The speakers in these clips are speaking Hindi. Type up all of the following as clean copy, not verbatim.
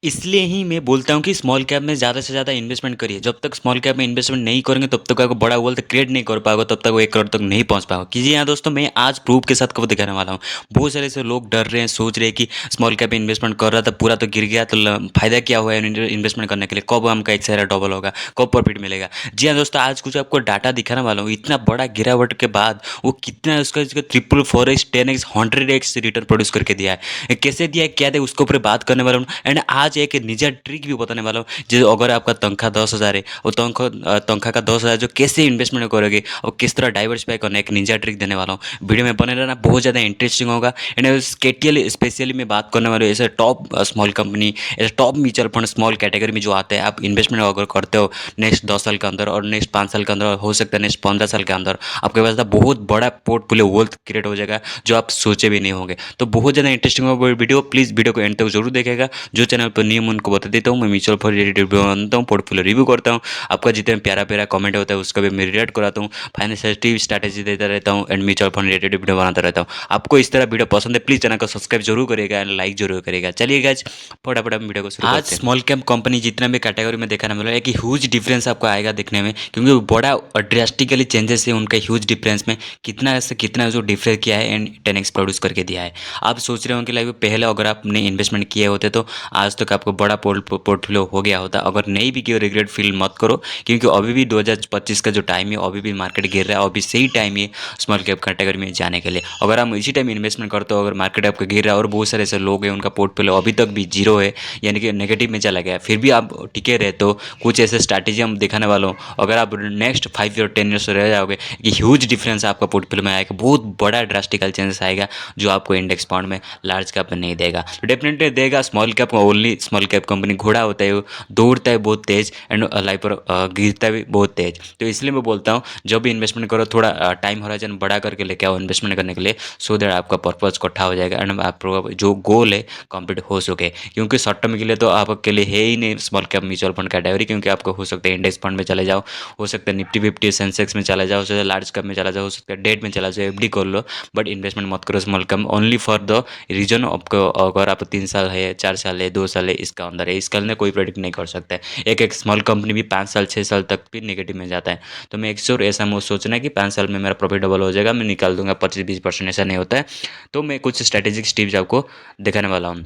इसलिए ही मैं बोलता हूँ कि स्मॉल कैप में ज़्यादा से ज़्यादा इन्वेस्टमेंट करिए। जब तक स्मॉल कैप में इन्वेस्टमेंट नहीं करेंगे तब तक आपको बड़ा वेल्थ क्रिएट नहीं कर पाओगे, तब तक वो 1 करोड़ तक नहीं पहुँच पाओगे। कीजिए हाँ दोस्तों, मैं आज प्रूफ के साथ कब दिखाने वाला हूँ। बहुत सारे ऐसे लोग डर रहे हैं, सोच रहे हैं कि स्मॉल कैप में इन्वेस्टमेंट कर रहा था, पूरा तो गिर गया, तो फ़ायदा क्या हुआ है इन्वेस्टमेंट करने के लिए, कब हमका 1 से ज़्यादा डबल होगा, कब प्रॉफिट मिलेगा। जी हाँ दोस्तों, आज कुछ आपको डाटा दिखाने वाला हूँ। इतना बड़ा गिरावट के बाद वो कितना उसका triple 4x 10x 100x return produce करके दिया है। कैसे दिया है, क्या दिया, उसके ऊपर बात करने वाला हूँ। एंड आज एक निजा ट्रिक भी बताने वाला हूँ। जो अगर आपका तनख्वाह 10,000 है, वो तनख्वाह का 10,000 जो कैसे इन्वेस्टमेंट करोगे और किस तरह डाइवर्सिफाई करना है, एक निंजा ट्रिक देने वाला हूँ। वीडियो में बने रहना, बहुत ज़्यादा इंटरेस्टिंग होगा। एंड केटीएल स्पेशली मैं बात करने वाला हूँ, ऐसे टॉप स्मॉल कंपनी, ऐसे top mutual fund small category में जो आते हैं। आप इन्वेस्टमेंट अगर करते हो नेक्स्ट 10 साल के अंदर और नेक्स्ट 5 साल के अंदर, हो सकता है नेक्स्ट 15 साल के अंदर, आपके पास बहुत बड़ा पोर्टफोलियो वेल्थ क्रिएट हो जाएगा जो आप सोचे भी नहीं होंगे। तो बहुत ज़्यादा इंटरेस्टिंग होगा वीडियो, प्लीज़ वीडियो को एंड तक जरूर देखेगा। जो चैनल पर नियम उनको बता देता हूँ। मैं म्यूचुअल फंड रिलेटेड वीडियो बनाता हूँ, पोर्टफोलियो रिव्यू करता हूँ, आपका जितने प्यारा प्यारा कमेंट होता है उसका भी मैं रिलेट कराता हूँ, फाइनेंशियल स्ट्रैटेजी देता रहता हूँ and mutual fund related video बनाता रहता हूँ। आपको इस तरह वीडियो पसंद है, प्लीज़ चैनल को सब्सक्राइब जरूर करिएगा एंड लाइक जरूर करिएगा। चलिए गाइस, फटाफट हम वीडियो को शुरू करते हैं। आज स्मॉल कैप कंपनी जितना भी कैटेगरी में देखने मिला है कि ह्यूज डिफरेंस आपको आएगा देखने में, क्योंकि बड़ा ड्रास्टिकली चेंजेस है उनका ह्यूज डिफरेंस में। कितना से कितना जो डिफरेंस किया है एंड 10x प्रोड्यूस करके दिया है। आप सोच रहे होंगे लाइक पहले अगर आपने इन्वेस्टमेंट किए होते तो आज तक आपको बड़ा पोर्टफोलियो हो गया होता। अगर नहीं भी किया, रिग्रेट फील मत करो, क्योंकि अभी भी 2025 का जो टाइम है, अभी भी मार्केट गिर रहा है, अभी सही टाइम है स्मॉल कैप कैटेगरी में जाने के लिए। अगर आप इसी टाइम इन्वेस्टमेंट करते हो, अगर मार्केट आपका गिर रहा है और बहुत सारे ऐसे लोग हैं उनका पोर्टफोलियो अभी तक भी जीरो है, यानी कि नेगेटिव में चला गया, फिर भी आप टिके रहते हो, कुछ ऐसे स्ट्रैटेजी हम दिखाने वाला हूँ। अगर आप नेक्स्ट 5 ईयर 10 ईयर्स रह जाओगे कि ह्यूज डिफरेंस आपका पोर्टफोलियो में आएगा, बहुत बड़ा ड्रास्टिकल चेंजेस आएगा जो आपको इंडेक्स फंड में लार्ज कैप में नहीं देगा। तो डेफिनेटली देगा small cap, only small cap company घोड़ा होता है, वो दौड़ता है बहुत तेज एंड लाइफ पर गिरता भी बहुत तेज। तो इसलिए मैं बोलता हूँ जब भी इन्वेस्टमेंट करो थोड़ा टाइम होराइजन बड़ा करके लेके आओ इन्वेस्टमेंट करने के लिए, सो दैट आपका पर्पज इकट्ठा हो जाएगा एंड आपका जो गोल है कंप्लीट हो सके। क्योंकि शॉर्ट टर्म के लिए तो आपके लिए है ही नहीं small cap mutual fund category, क्योंकि आपको हो सकता है इंडेक्स फंड में चले जाओ, हो सकता है निफ्टी 50 सेंसेक्स में चला जाओ, हो सकता है लार्ज कैप में चला जाओ, हो सकता है डेट में चला जाओ, एफडी कर लो, बट इन्वेस्टमेंट मत करो small cap only for the reason. आपको अगर आप 3 साल है, 4 साल है, 2 साल है, इसका अंदर है, इसका अंदर कोई प्रेडिक्ट नहीं कर सकता है। एक एक स्मॉल कंपनी भी 5 साल 6 साल तक भी नेगेटिव में जाता है। तो मैं एक श्योर ऐसा मुझे सोचना है कि 5 साल में मेरा प्रॉफिट डबल हो जाएगा, मैं निकाल दूंगा 25-20%, ऐसा नहीं होता है। तो मैं कुछ स्ट्रैटेजिक टिप्स आपको दिखाने वाला हूँ।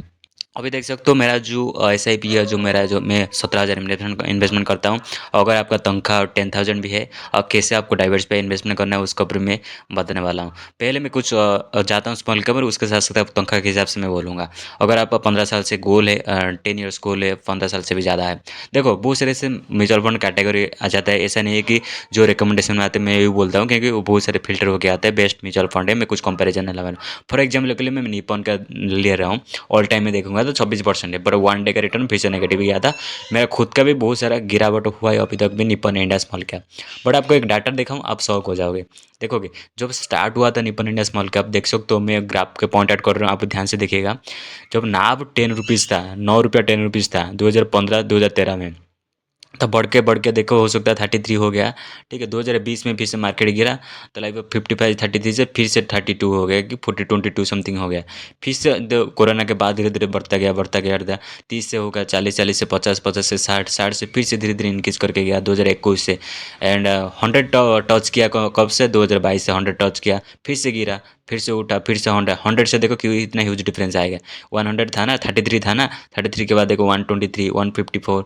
अभी देख सकते हो मेरा जो SIP है, जो मैं 17,000 इन्वेस्टमेंट करता हूँ। अगर आपका तनख्वाह 10,000 भी है, और कैसे आपको डाइवर्सिफाई इन्वेस्टमेंट करना है उसके ऊपर मैं बताने वाला हूँ। पहले मैं कुछ जाता हूँ स्मॉल कैप, और उसके साथ साथ तनख्वाह के हिसाब से मैं बोलूँगा। अगर आपका 15 साल से गोल है, 10 ईयर्स गोल है, 15 साल से भी ज़्यादा है, देखो बहुत सारे से म्यूचुअल फंड कैटेगरी आ जाता है। ऐसा नहीं है कि जो रिकमेंडेशन में आते हैं मैं यही बोलता हूँ, क्योंकि वो बहुत सारे फिल्टर होकर आता है। बेस्ट म्यूचुअल फंड है, मैं कुछ कंपेरिजन नहीं लगा। फॉर एग्जाम्पल के लिए मैं निपॉन का ले रहा हूँ, ऑल टाइम में देखूंगा तो 26% है, पर 1 डे का रिटर्न फिर से नेगेटिव गया था। मेरा खुद का भी बहुत सारा गिरावट हुआ है अभी तक भी Nippon India small cap. But आपको एक डाटा दिखाऊं, आप शौक हो जाओगे। देखोगे जब स्टार्ट हुआ था निपन इंडिया स्मॉल कैप, देख सकते हो मैं ग्राफ के पॉइंट आउट कर रहा हूँ, आप ध्यान से देखिएगा। जब नाव 10 रुपीज़ था, 9 रुपया 10 रुपीज़ था 2015-2013 में, तब बढ़ के देखो हो सकता है 33 हो गया। ठीक है, 2020 में फिर से मार्केट गिरा, तो लाइक 55 33 से फिर से 32 हो गया कि 22 समथिंग हो गया। फिर से कोरोना के बाद धीरे धीरे बढ़ता गया 30 से हो गया 40, 40 से 50, 50 से 60, 60 से फिर से धीरे धीरे इंक्रीज करके गया 2021 से। एंड 100 टच किया कब से, 2022 से 100 टच किया, फिर से गिरा, फिर से उठा, फिर से 100, 100 से देखो क्यों इतना ह्यूज डिफरेंस आएगा। 100 था ना, 33 था ना, 33 के बाद देखो 123, 154,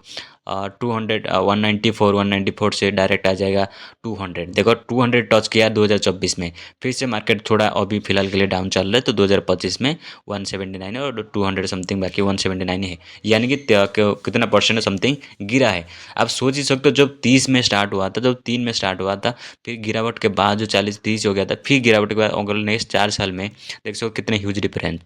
200, 194, 194 से डायरेक्ट आ जाएगा 200। देखो 200 टच किया 2024 में। फिर से मार्केट थोड़ा अभी फिलहाल के लिए डाउन चल रहा है, तो 2025 में 179 है और 200 समथिंग बाकी 179 है, यानी कि कितना परसेंट समथिंग गिरा है। आप सोच ही सकते हो, जब 30 में स्टार्ट हुआ था, जब 3 में स्टार्ट हुआ था, फिर गिरावट के बाद जो 40-30 हो गया था, फिर गिरावट के बाद अगर नेक्स्ट 4 साल में देख सकते हो कितने ह्यूज डिफरेंस।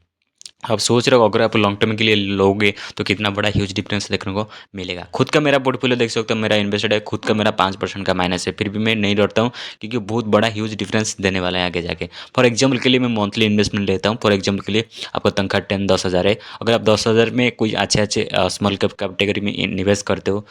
आप सोच रहे हो अगर आप लॉन्ग टर्म के लिए लोगे तो कितना बड़ा ह्यूज डिफरेंस देखने को मिलेगा। खुद का मेरा पोर्टफोलियो देख सकते हो, मेरा इन्वेस्टेड है, खुद का मेरा 5% का माइनस है, फिर भी मैं नहीं डरता हूँ, क्योंकि बहुत बड़ा ह्यूज डिफरेंस देने वाला है आगे जाके। फॉर एग्जाम्पल के लिए मैं मंथली इन्वेस्टमेंट लेता हूँ। फॉर एग्जाम्पल के लिए आपका तनख्वाह 10,000 है, अगर आप 10,000 में कोई अच्छे स्मॉल कैप कैटेगरी में निवेश करते हो,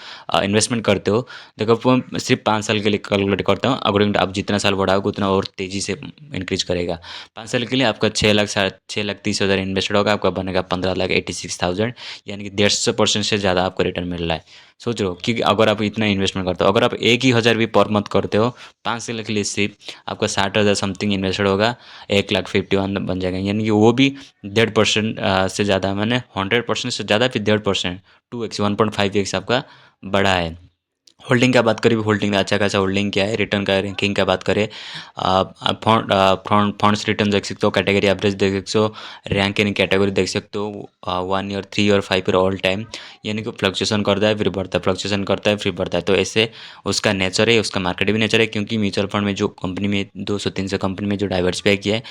इन्वेस्टमेंट करते हो, देखो वो सिर्फ 5 साल के लिए कैलकुलेट करता हूँ। अकॉर्डिंग आप जितना साल बढ़ाओगे उतना और तेज़ी से इंक्रीज करेगा। 5 साल के लिए आपका 6 लाख 6,30,000 इन्वेस्टेड होगा, होगा आपका बनेगा 15,86,000, यानी कि 150% से ज़्यादा आपको रिटर्न मिल रहा है। सोच रहे हो कि अगर आप इतना इन्वेस्टमेंट करते हो, अगर आप 1,000 भी पर मंथ करते हो 5 साल के लिए सिर्फ, आपका 60,000 समथिंग इन्वेस्टेड होगा, 1,51 बन जाएगा, यानी कि वो भी 1.5% से ज़्यादा, मैंने 100% से ज़्यादा, फिर 1.5%, 2x 1.5x आपका बढ़ा है। होल्डिंग का बात करें, भी होल्डिंग अच्छा खासा होल्डिंग क्या है। रिटर्न का रैंकिंग का बात करें, फंड्स रिटर्न देख सकते हो, कैटेगरी एवरेज देख सकते हो, रैंक इन कैटेगरी देख सकते हो, 1 ईयर, 3 और 5 ईयर ऑल टाइम, यानी कि फ्लक्चुएशन करता है फिर बढ़ता है, फ्लक्चुएशन करता है फिर बढ़ता है। तो ऐसे उसका नेचर है, उसका मार्केट भी नेचर है, क्योंकि म्यूचुअल फंड में जो कंपनी में 200-300 कंपनी में जो डाइवर्सिफाई किया है,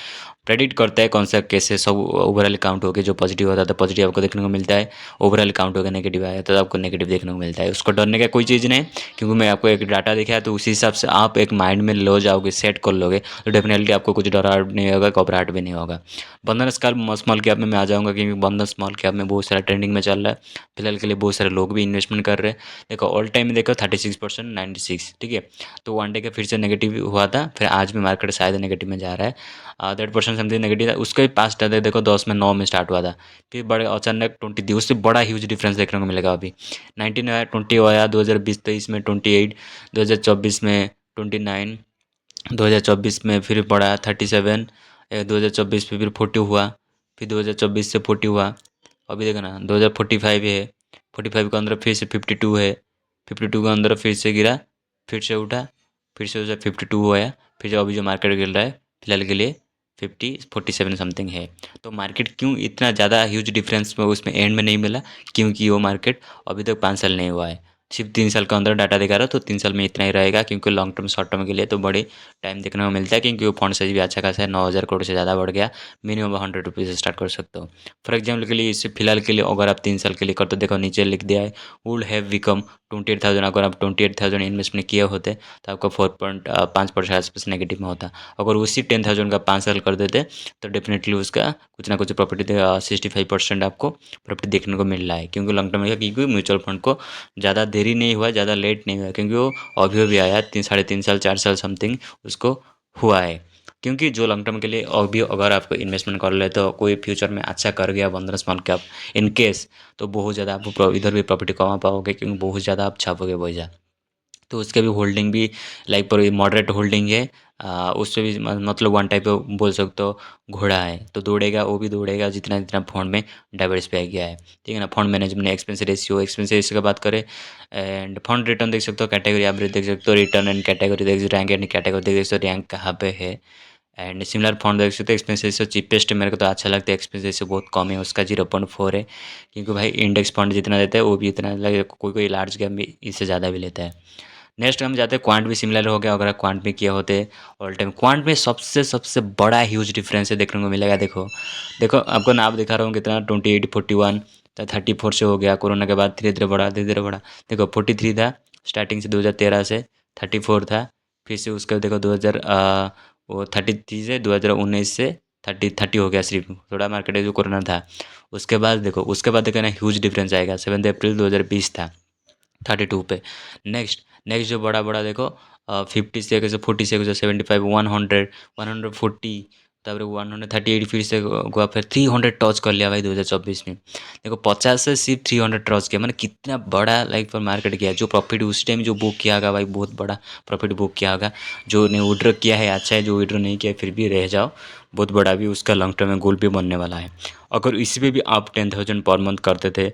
प्रेडिक्ट करता है कौन सा कैसे सब ओवरऑल काउंट हो गया, जो पॉजिटिव होता है तो पॉजिटिव आपको देखने को मिलता है, ओवरऑल काउंट हो गया नेगेटिव आया तो आपको नेगेटिव देखने को मिलता है। उसको डरने का कोई चीज़ नहीं, क्योंकि मैं आपको एक डाटा दिखाया तो उसी हिसाब से आप एक माइंड में लो जाओगे, सेट कर लोगे, तो डेफिनेटली आपको कुछ डराहट नहीं होगा, घबराहट भी नहीं होगा। बंधन स्मॉल कैप में मैं आ जाऊँगा, क्योंकि बंधन स्मॉल कैप में बहुत सारा ट्रेंडिंग में चल रहा है फिलहाल के लिए, बहुत सारे लोग भी इन्वेस्टमेंट कर रहे हैं। देखो ऑल टाइम में देखो 36%, 96, ठीक है। तो वन डे का फिर से नेगेटिव हुआ था, फिर आज भी मार्केट शायद नेगेटिव में जा रहा है, 8% समथिंग नेगेटिव था। उसके भी पास था, देखो 10 में 9 में स्टार्ट हुआ था, फिर बड़े अचानक 20 दी, उससे बड़ा ह्यूज डिफरेंस देखने को मिलेगा अभी। 19 आया, 20 आया, 2020-23 में 28, 2024 में 29, 2024 में फिर बढ़ा 37, 2024 में फिर 40 हुआ, फिर 2024 से 40 हुआ, अभी देखो ना 2045 है, 45 के अंदर फिर से 52 है, 52 के अंदर फिर से गिरा, फिर से उठा, फिर से उसे 52 हुआ, फिर जो अभी जो मार्केट गिर रहा है फिलहाल के लिए 47 समथिंग है। तो मार्केट क्यों इतना ज़्यादा ह्यूज डिफरेंस में उसमें एंड में नहीं मिला, क्योंकि वो मार्केट अभी तक 5 साल नहीं हुआ है, सिर्फ 3 साल के अंदर डाटा दिखा रहा, तो 3 साल में इतना ही रहेगा, क्योंकि लॉन्ग टर्म शॉर्ट टर्म के लिए तो बड़े टाइम देखने को मिलता है, क्योंकि वो फंड साइज भी अच्छा खासा है, 9,000 करोड़ से ज़्यादा बढ़ गया, मिनिमम 100 रुपीज़ से स्टार्ट कर सकते हो। फॉर एग्जाम्पल के लिए इसे फिलहाल के लिए अगर आप 3 साल के लिए करते, देखो नीचे लिख दिया है, वुड हैव बिकम 28,000, अगर आप 28,000 इन्वेस्टमेंट किए होते तो आपका 4.5% आसपास नेगेटिव में होता। अगर उसी 10,000 का 5 साल कर देते तो डेफिनेटली उसका कुछ ना कुछ प्रॉपर्टी 65% आपको प्रॉपर्टी देखने को मिल रहा है, क्योंकि लॉन्ग टर्म में, क्योंकि म्यूचुअल फंड को ज़्यादा देरी नहीं हुआ, ज़्यादा लेट नहीं हुआ, क्योंकि वो अभी भी आया 3, 3.5 साल, 4 साल समथिंग उसको हुआ है। क्योंकि जो लॉन्ग टर्म के लिए अभी अगर आपको इन्वेस्टमेंट कर ले तो कोई फ्यूचर में अच्छा कर गया बंधन स्मॉल कैप इन केस, तो बहुत ज़्यादा आपको इधर भी प्रॉपर्टी कमा पाओगे, क्योंकि बहुत ज़्यादा आप छापोगे बहुत ज़्यादा। तो उसके भी होल्डिंग भी लाइक पर मॉडरेट होल्डिंग है, उससे भी मतलब वन टाइप बोल सकते हो घोड़ा है, तो दौड़ेगा, वो भी दौड़ेगा जितना जितना फंड में डाइवर्सिफाई किया है, ठीक है ना। फंड मैनेजमेंट, एक्सपेंस रेशियो की बात करें, एंड फंड रिटर्न देख सकते हो, कैटेगरी एवरेज देख सकते हो, रिटर्न एंड कैटेगरी देख सकते हो, रैंक एंड कैटेगरी देख सकते हो, रैंक कहाँ पे है, एंड सिमिलर फंड देख सकते हो। एक्सपेंस रेशियो चीपेस्ट मेरे को तो अच्छा लगता है, एक्सपेंस रेशियो बहुत कम है उसका, 0.4 है, क्योंकि भाई इंडेक्स फंड जितना देता है वो भी इतना लगे, कोई कोई लार्ज कैप भी इससे ज़्यादा भी लेता है। नेक्स्ट हम जाते हैं क्वांट, भी सिमिलर हो गया, अगर आप क्वांट में किए होते ऑल टाइम। क्वांट में सबसे सबसे बड़ा ह्यूज डिफरेंस है देखने को मिलेगा। देखो देखो आपको नाम दिखा रहा हूँ कितना, 28, 41, 34 से हो गया, कोरोना के बाद धीरे धीरे बढ़ा, धीरे धीरे बढ़ा। देखो 43 था स्टार्टिंग से 2013 से, 34 था, फिर से उसका देखो 2000 वो 33 से 2019 से 30 हो गया, सिर्फ थोड़ा मार्केट जो कोरोना था। उसके बाद देखो, उसके बाद देखो ना ह्यूज डिफरेंस आएगा, 7 अप्रैल 2020 था 32 पे। नेक्स्ट नेक्स्ट जो बड़ा बड़ा देखो, 50 से कैसे, 40 से कैसे, 75, 100, 140, तापर 138, फिर से गोवा, फिर 300 टच कर लिया भाई 2024 में। देखो 50 से सिर्फ 300 टच किया, मैंने कितना बड़ा लाइक पर मार्केट किया। जो प्रॉफिट उस टाइम जो बुक किया होगा भाई, बहुत बड़ा प्रॉफिट बुक किया होगा। जो ने विड्रॉ किया है अच्छा है, जो विड्रॉ नहीं किया फिर भी रह जाओ, बहुत बड़ा भी उसका लॉन्ग टर्म में गोल भी बनने वाला है। अगर इसी पे भी आप 10,000 पर मंथ करते थे,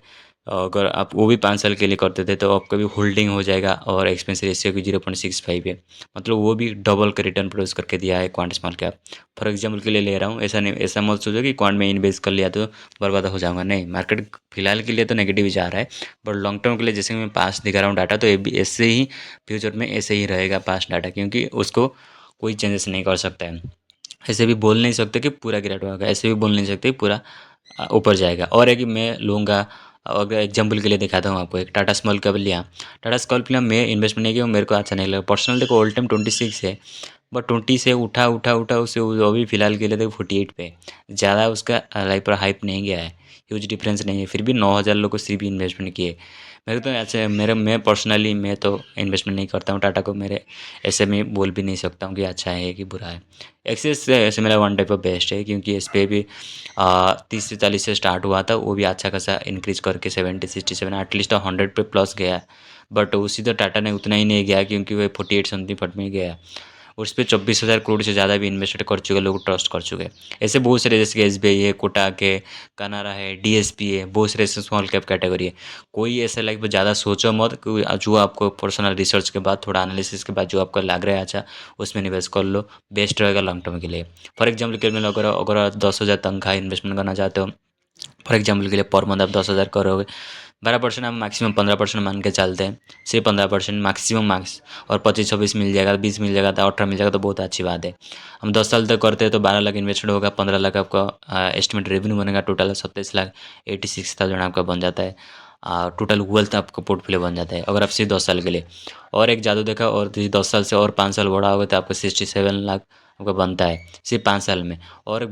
अगर आप वो भी 5 साल के लिए करते थे, तो आपका भी होल्डिंग हो जाएगा, और एक्सपेंस रेशियो भी 0.65 है, मतलब वो भी डबल का रिटर्न प्रोड्यूस करके दिया है quant small cap. For example के लिए ले रहा हूँ, ऐसा नहीं, ऐसा मत सोचो कि क्वांट में इन्वेस्ट कर लिया तो बर्बाद हो जाऊंगा, नहीं। मार्केट फिलहाल के लिए तो नेगेटिव ही जा रहा है, बट लॉन्ग टर्म के लिए जैसे मैं पास दिखा रहा हूँ डाटा, तो ये भी ऐसे ही फ्यूचर में ऐसे ही रहेगा पास डाटा, क्योंकि उसको कोई चेंजेस नहीं कर सकता है। ऐसे भी बोल नहीं सकते कि पूरा गिरावट होगा, ऐसे भी बोल नहीं सकते कि पूरा ऊपर जाएगा। और है कि मैं लूँगा, अगर एग्जाम्पल के लिए दिखाता हूँ आपको, एक टाटा स्मॉल कैप लिया, टाटा स्मॉल लिया, मैं इन्वेस्टमेंट नहीं किया, मेरे को अच्छा नहीं लगा पर्सनल। देखो ऑल टाइम 26 है, बट 20 से उठा उठा उठा उससे अभी फिलहाल के लिए देखो 48 पे, ज़्यादा उसका लाइफ पर हाइप नहीं गया है, ह्यूज डिफरेंस नहीं है, फिर भी 9,000 लोग उसी भी इन्वेस्टमेंट किए। मेरे तो ऐसे मेरे मैं पर्सनली मैं तो इन्वेस्टमेंट नहीं करता हूँ टाटा को, मेरे ऐसे में बोल भी नहीं सकता हूँ कि अच्छा है कि बुरा है। एक्सिस ऐसे मेरा वन टाइप ऑफ बेस्ट है, क्योंकि इस पर भी 30 से 40 से स्टार्ट हुआ था, वो भी अच्छा खासा इंक्रीज़ करके 70-67 एटलीस्ट 100 पे प्लस गया। बट उसी तो टाटा ने उतना ही नहीं गया, क्योंकि वो 48 समथिंग फट में गया। उस पर 24,000 करोड़ से ज़्यादा भी इन्वेस्टेड कर चुके लोग, ट्रस्ट कर चुके। ऐसे बहुत सारे जैसे कि SBI है, कोटक है, कानारा है, DSP है, बहुत सारे ऐसे स्मॉल कैप कैटेगरी है। कोई ऐसा लाइक ज़्यादा सोचो मत, जो आपको पर्सनल रिसर्च के बाद, थोड़ा एनालिसिस के बाद जो आपको लग रहा है अच्छा, उसमें निवेश कर लो, बेस्ट रहेगा लॉन्ग टर्म के लिए। फॉर एग्जाम्पल के लिए अगर अगर 10,000 तनख्वाह इन्वेस्टमेंट करना चाहते हो, फॉर एग्जाम्पल के लिए पर मंथ आप 10,000 करोगे, 12% हम मैक्सिमम 15% मान के चलते हैं, सिर्फ 15% मैक्सिमम मार्क्स, और 25-26 मिल जाएगा, 20 मिल जाएगा, तो 18 मिल जाएगा, तो बहुत अच्छी बात है। हम 10 साल तक करते हैं तो 12 लाख इन्वेस्टमेंट होगा, 15 लाख आपका एस्टिमेट रेवेन्यू बनेगा, टोटल 27,86,000 आपका बन जाता है। टोटल वेल्थ आपका पोर्टफोलियो बन जाता है अगर आप सिर्फ 10 साल के लिए। और एक जादू देखा, और 10 साल से और 5 साल बढ़ा होगा तो आपका 67 लाख आपका बनता है सिर्फ 5 साल में। और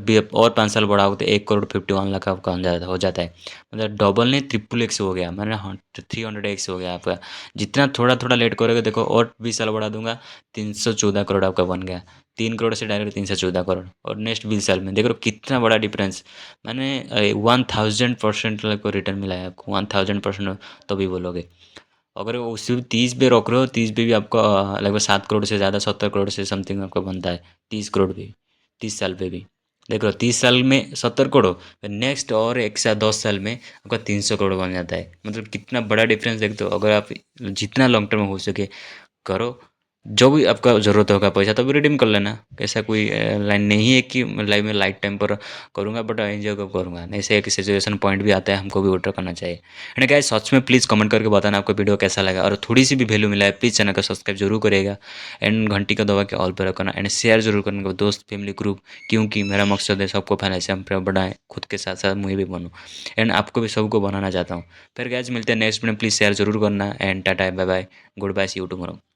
5 साल बढ़ा होगा तो 1,51,00,000 आपका हो जाता है। मतलब डबल नहीं, ट्रिपल एक्स हो गया, मैंने 300x हो गया आपका। जितना थोड़ा थोड़ा लेट करोगे, देखो और 20 साल बढ़ा दूंगा, 314 करोड़ आपका बन गया। 3 करोड़ से डायरेक्ट 314 करोड़, और नेक्स्ट 20 साल में देख रहे हो कितना बड़ा डिफरेंस। मैंने 1000% को रिटर्न मिला है आपको, 1000%। तो भी बोलोगे, अगर वो उसी 30 पे रोक रहे हो, 30 पे भी आपका लगभग 7 करोड़ से ज़्यादा, 70 करोड़ से समथिंग आपका बनता है। 30 करोड़ भी 30 साल पे भी, देख लो 30 साल में 70 करोड़, फिर नेक्स्ट और एक साथ 10 साल में आपका 300 करोड़ बन जाता है। मतलब कितना बड़ा डिफरेंस देखते हो। अगर आप जितना लॉन्ग टर्म हो सके करो, जो भी आपका ज़रूरत होगा पैसा तभी रिडीम कर लेना। ऐसा कोई लाइन नहीं है कि लाइफ में लाइफ टाइम पर करूँगा, बट एंजॉय कब करूँगा, ऐसे एक सिचुएशन पॉइंट भी आता है, हमको भी ऑर्डर करना चाहिए। एंड गाइस, सच में प्लीज़ कमेंट करके बताना आपको वीडियो कैसा लगा, और थोड़ी सी भी वैल्यू मिला है प्लीज़ चैनल को सब्सक्राइब जरूर करेगा, एंड घंटी का दबा के ऑल पर करना, एंड शेयर जरूर करना दोस्त फैमिली ग्रुप, क्योंकि मेरा मकसद है सबको फाइनेंशियल एम्पायर बढ़ाएं, खुद के साथ साथ मुझे भी बनूँ, एंड आपको भी सबको बनाना चाहता हूँ। फिर गाइस मिलते हैं नेक्स्ट वीडियो, प्लीज़ शेयर जरूर करना, and tata bye bye, goodbye, see you tomorrow.